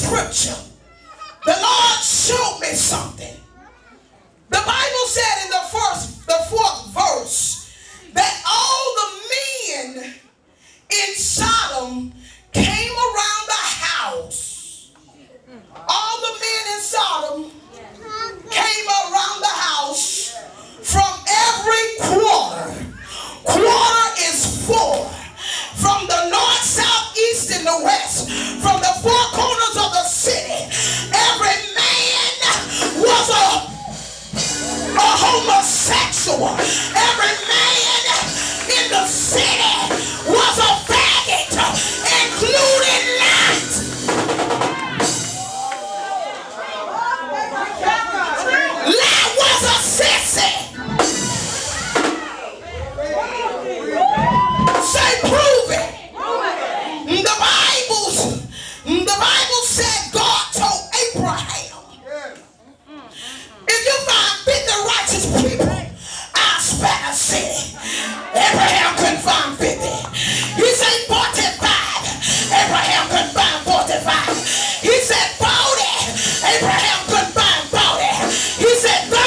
scripture, the Lord showed me something. The Bible said in the fourth verse that all the men in Sodom came around the house. All the men in Sodom came around the house from every quarter. Quarter is four. From the north, south, east, and the west. From the four corners of the city. Every man was a homosexual. Every man in the city was a faggot, including Lot. Lot was a sissy. Say, prove it. The Bible said God told Abraham, if you find 50 righteous people, I'll spare the city. Abraham couldn't find 50. He said 45. Abraham couldn't find 45. He said 40. Abraham couldn't find 40. He said 30.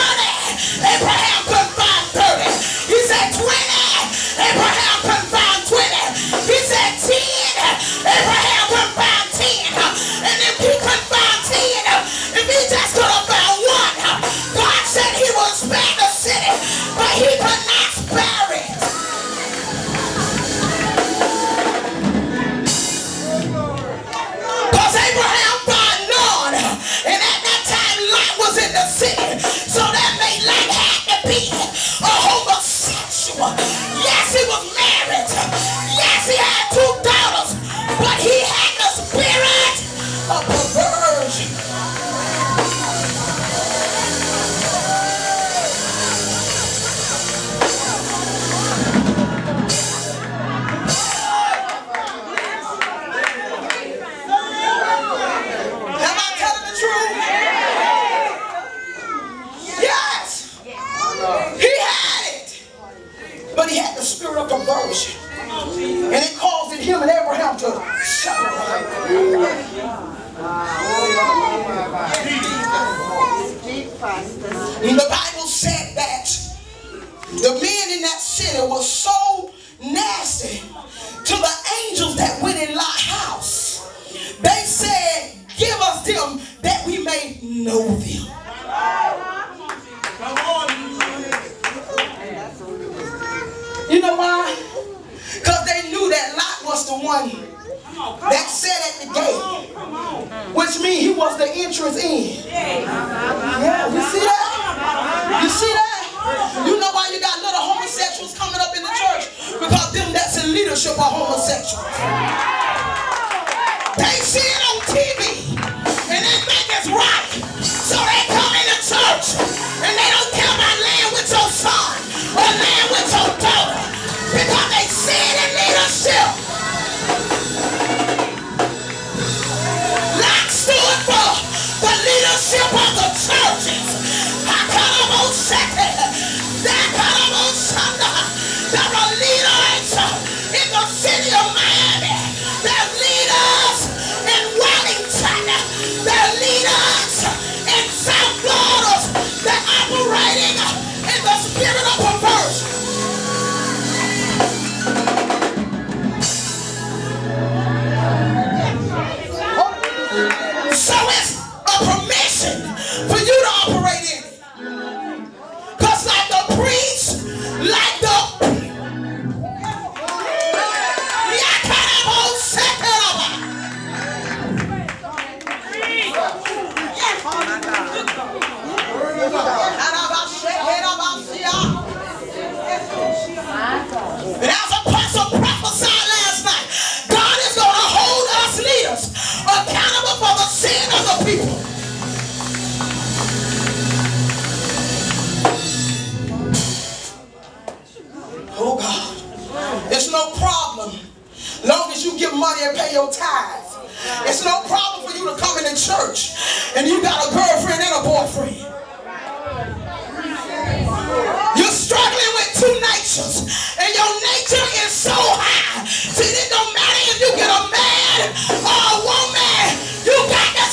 Abraham couldn't find 30. He said 20. Abraham couldn't find 20. He said 10. Abraham couldn't find 10. And if he couldn't find 10, if he just could have found one, God said he would spare the city, but he could not spare it. Because Abraham found none, and at that time Lot was in the city, so that made Lot have to be a homosexual. Yes, he was married. Yes, he had 2 daughters, but he had the spirit of perversion. Am I telling the truth? Yes. He had it. But he had the spirit of perversion. And it caused him and Abraham to separate. The Bible said that the men in that city were so nasty to the angels that went in Lot's house. They said, give us them that we may know them. You know why? Because they knew that Lot was the one that sat at the gate, which means he was the entrance in. Yeah, you see that? You see that? You know why you got little homosexuals coming up in the church? Because them that's in leadership are homosexuals. They see it on TV and they think it's right. So they come into church and they don't care about laying with your son or laying with your daughter because they see it in leadership. Lot stood for the leadership of the churches. There are leaders in the city of Miami. There are leaders in Wellington. There are leaders in South Florida that are operating in the spirit of perversion. So it's a permission for you to operate in it. Because like the priest, like the and as Apostle prophesied last night, God is going to hold us leaders accountable for the sin of the people. Oh God, it's no problem long as you give money and pay your tithes. It's no problem for you to come into church and you got a girlfriend and a boyfriend. You're struggling with 2 natures, and your nature is so high. See, it don't matter if you get a man or a woman. You got to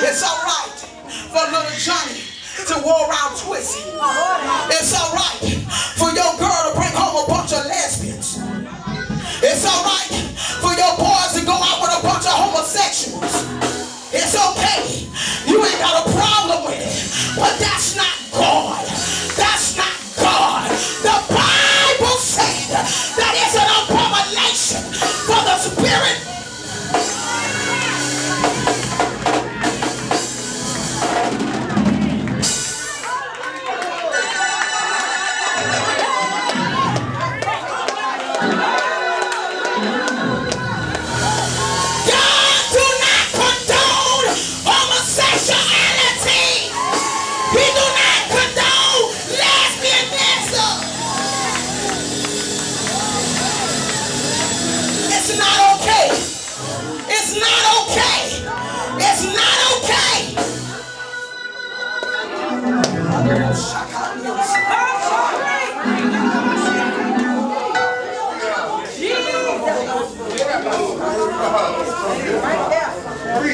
It's all right for little Johnny to walk around twisting. It's all right for your girl to bring home a bunch of lesbians. It's all right for your boys to go out with a bunch of homosexuals. It's okay. You ain't got a problem with it. But that's not God. That's not God. The Bible said that it's an abomination for the spirit.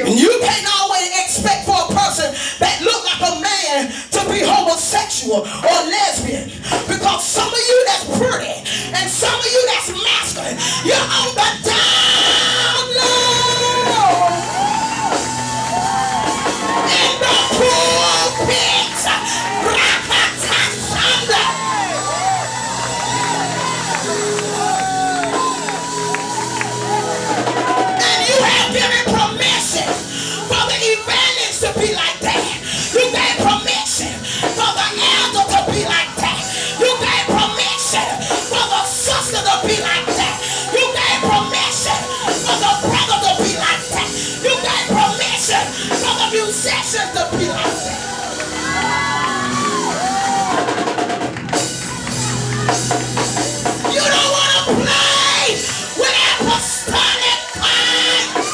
And you can't always expect for a person that look like a man to be homosexual or lesbian, because some of you that's pretty and some of you that's masculine, you're on the down low in the pulpit. To be like that. You gave permission for the elder to be like that. You gave permission for the sister to be like that. You gave permission for the brother to be like that. You gave permission for the musicians to be like that. You don't want to play with apostolic time.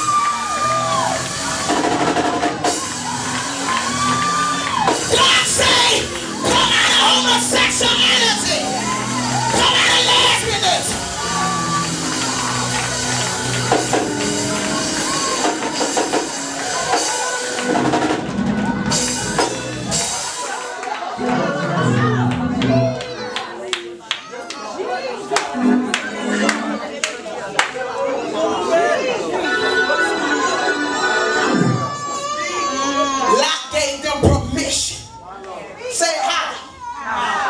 God say, come out of homosexuality. Come out of lesbianism. Lot gave them permission. Say hi.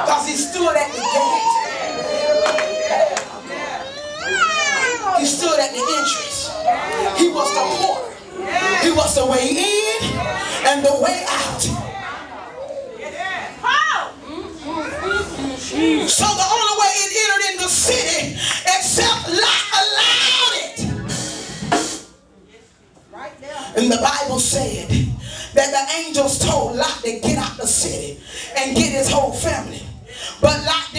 Because he stood at the gate. He stood at the entrance. He was the porter. He was the way in and the way out. So the only way it entered in the city, except Lot allowed it. And the Bible said that the angels told Lot to get out the city and get his whole family. But Lot